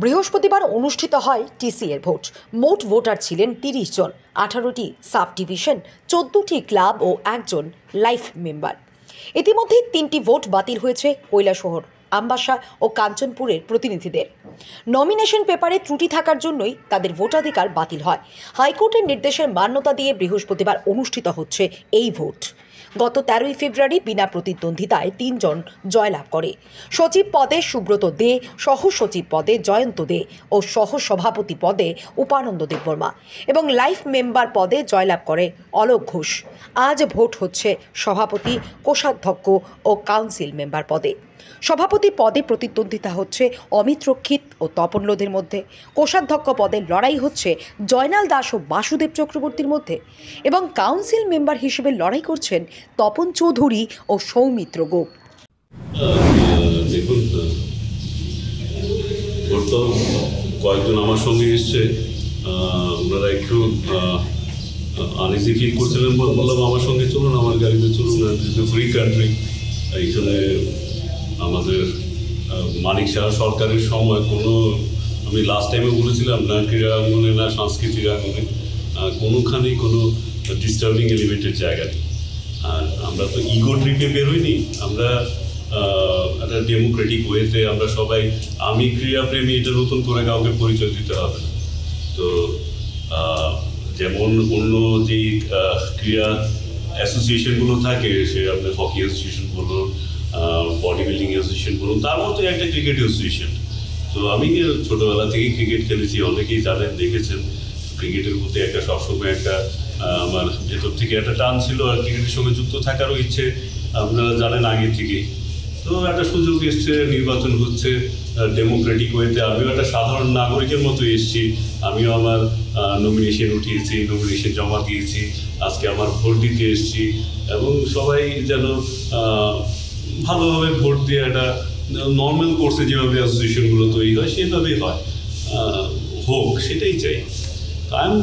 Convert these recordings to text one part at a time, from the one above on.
বৃহস্পতিবার অনুষ্ঠিত হয় টিসি এর ভোট। মোট ভোটার ছিলেন ৩০ জন, ১৮টি সাব ডিভিশন, ১৪টি ক্লাব ও একজন লাইফ মেম্বার। ইতিমধ্যে ৩টি ভোট বাতিল হয়েছে কৈলাসহর, আমবাসা ও কাঞ্চনপুরের প্রতিনিধিদের। নমিনেশন পেপারে ত্রুটি থাকার জন্যই তাদের ভোটাধিকার বাতিল হয়। হাইকোর্টের নির্দেশের মান্যতা দিয়ে বৃহস্পতিবার অনুষ্ঠিত হচ্ছে এই ভোট। গত ১৩ই ফেব্রুয়ারি বিনা প্রতিদ্বন্দ্বিতায় ৩ জন জয়লাভ করে। সচিব পদে সুব্রত দে, সহ সচিব পদে জয়ন্ত দে ও সহ সভাপতি পদে উপানন্দ দেববর্মা এবং লাইফ মেম্বার পদে জয়লাভ করে অলোক ঘোষ। আজ ভোট হচ্ছে সভাপতি, কোষাধ্যক্ষ ও কাউন্সিল মেম্বার পদে। সভাপতি পদে প্রতিদ্বন্দ্বিতা হচ্ছে অমিত রক্ষিত ও তপন লোধের মধ্যে। কোষাধ্যক্ষ পদে লড়াই হচ্ছে জয়নাল দাস ও বাসুদেব চক্রবর্তীর মধ্যে এবং কাউন্সিল মেম্বার হিসেবে লড়াই করছেন তপন চৌধুরী ও সৌমিত্র গোপ। দেখুন, কয়েকজন আমার সঙ্গে এসছে, ওনারা একটু আনইজি ফিল করছিলেন। বললাম আমার সঙ্গে চলুন, আমার গাড়িতে চলুন, ফ্রি কান্ট্রি। এইখানে আমাদের মানিক শাহ সরকারের সময় আমি লাস্ট টাইমে বলেছিলাম না ক্রীড়া আঙ্গনে না সাংস্কৃতিক আঙ্গনে কোনোখানেই কোনো ডিস্টার্বিং এলিমেন্টের জায়গা নেই। আর আমরা তো ইগো ট্রিপে বেরোইনি, আমরা একটা ডেমোক্রেটিক ওয়েতে আমরা সবাই, আমি ক্রীড়াপ্রেমী, এটা নতুন করে কাউকে পরিচয় দিতে হবে না। তো যেমন অন্য যে ক্রীড়া অ্যাসোসিয়েশনগুলো থাকে, সে আপনার হকি অ্যাসোসিয়েশন বলুন, বডি বিল্ডিং অ্যাসোসিয়েশন বলুন, তার মতো একটা ক্রিকেট অ্যাসোসিয়েশন। তো আমি ছোটোবেলা থেকেই ক্রিকেট খেলেছি, অনেকেই জানেন, দেখেছেন। ক্রিকেটের প্রতি একটা সবসময় একটা আমার ভেতর থেকে একটা টান ছিল, আর ক্রিকেটের সঙ্গে যুক্ত থাকারও ইচ্ছে আপনারা জানেন আগে থেকেই। তো একটা সুযোগ এসছে, নির্বাচন হচ্ছে ডেমোক্রেটিক ওয়েতে। আমিও একটা সাধারণ নাগরিকের মতো এসেছি, আমিও আমার নমিনেশন উঠিয়েছি, নমিনেশন জমা দিয়েছি, আজকে আমার ভোট দিতে এসেছি। এবং সবাই যেন ভালোভাবে ভোট দিয়ে একটা নর্মাল কোর্সে যেভাবে অ্যাসোসিয়েশনগুলো তৈরি হয় সেভাবেই হয়, হোক, সেটাই চাই। I am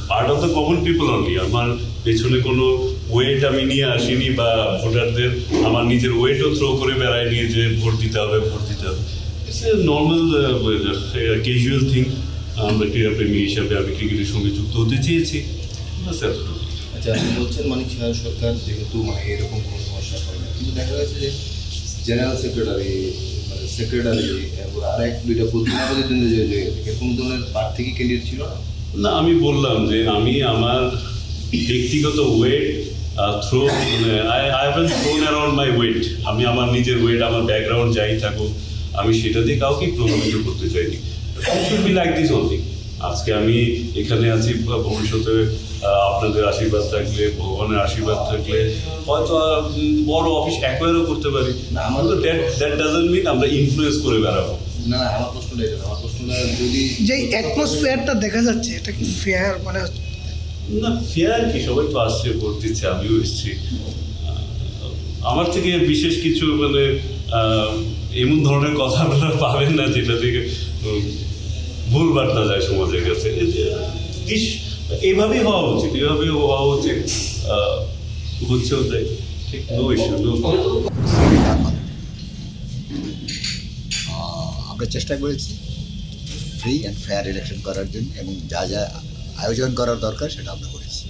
part of the common people only. আমার পেছনে কোনো ওয়েট আমি নিয়ে আসিনি, বা ভোটারদের আমার নিজের ওয়েটও থ্রো করে বেড়ায় নিয়ে যে ভোট দিতে হবে, ভোট দিতে হবে। It's a normal casual thing. আমরা ক্রীড়াপ্রেমী হিসাবে আমি ক্রিকেটের সঙ্গে যুক্ত হতে চেয়েছি। আচ্ছা, আপনি বলছেন মানিক শাহ সরকার যেহেতু এরকম কোনো সমস্যা হয় না, কিন্তু দেখা যাচ্ছে যে জেনারেল সেক্রেটারি এবং আর এক দুইটা প্রতিনিধিদের জন্য যে কোনো ধরনের প্রার্থী কি ক্যান্ডিডেট ছিল না? আমি বললাম যে আমি আমার ব্যক্তিগত weight I haven't thrown around my weight. আমি আমার নিজের ওয়েট, আমার ব্যাকগ্রাউন্ড যাই থাকুক, আমি সেটা দিয়ে কাউকে প্রভাবিত করতে চাইনি। Should be like this only. আজকে আমি এখানে আছি, ভবিষ্যতে আপনাদের আশীর্বাদ থাকলে, ভগবানের আশীর্বাদ থাকলে হয়তো বড় অফিস অ্যাকোয়ারও করতে পারি। আমার তো দ্যাট ডাজন্ট মিন আমরা ইনফ্লুয়েন্স করে বেড়াবো। না, আমার প্রশ্নটা যদি যে অ্যাটমসফিয়ারটা দেখা যাচ্ছে, এটা কি ফেয়ার? মানে না, ফেয়ার কি, সবাই তো আসছে, ভোট দিচ্ছে, আমিও এসেছি। আমার থেকে বিশেষ কিছু এমন ধরনের কথা আপনারা পাবেন না যেটা থেকে ভুল বার্তা যায় সমাজের কাছে। এইভাবেই হওয়া উচিত, এভাবেই হওয়া উচিত, হচ্ছেও তাই। ঠিক, নো ইস্যু, নো প্রবলেম। আমরা চেষ্টা করেছি ফ্রি অ্যান্ড ফেয়ার ইলেকশন করার জন্য, এবং যা যা আয়োজন করার দরকার সেটা আমরা করেছি।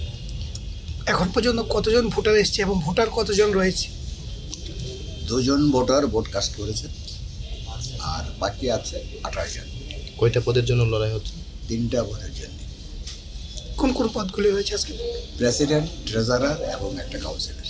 এখন পর্যন্ত কতজন ভোটার এসছে এবং ভোটার কতজন রয়েছে? 2 জন ভোটার ভোট কাস্ট করেছে, আর বাকি আছে 18 জন। কয়টা পদের জন্য লড়াই হচ্ছে? 3টা পদের জন্য। কোন কোন পদগুলি হয়েছে আজকে? প্রেসিডেন্ট, ট্রেজারার এবং একটা কাউন্সিলর।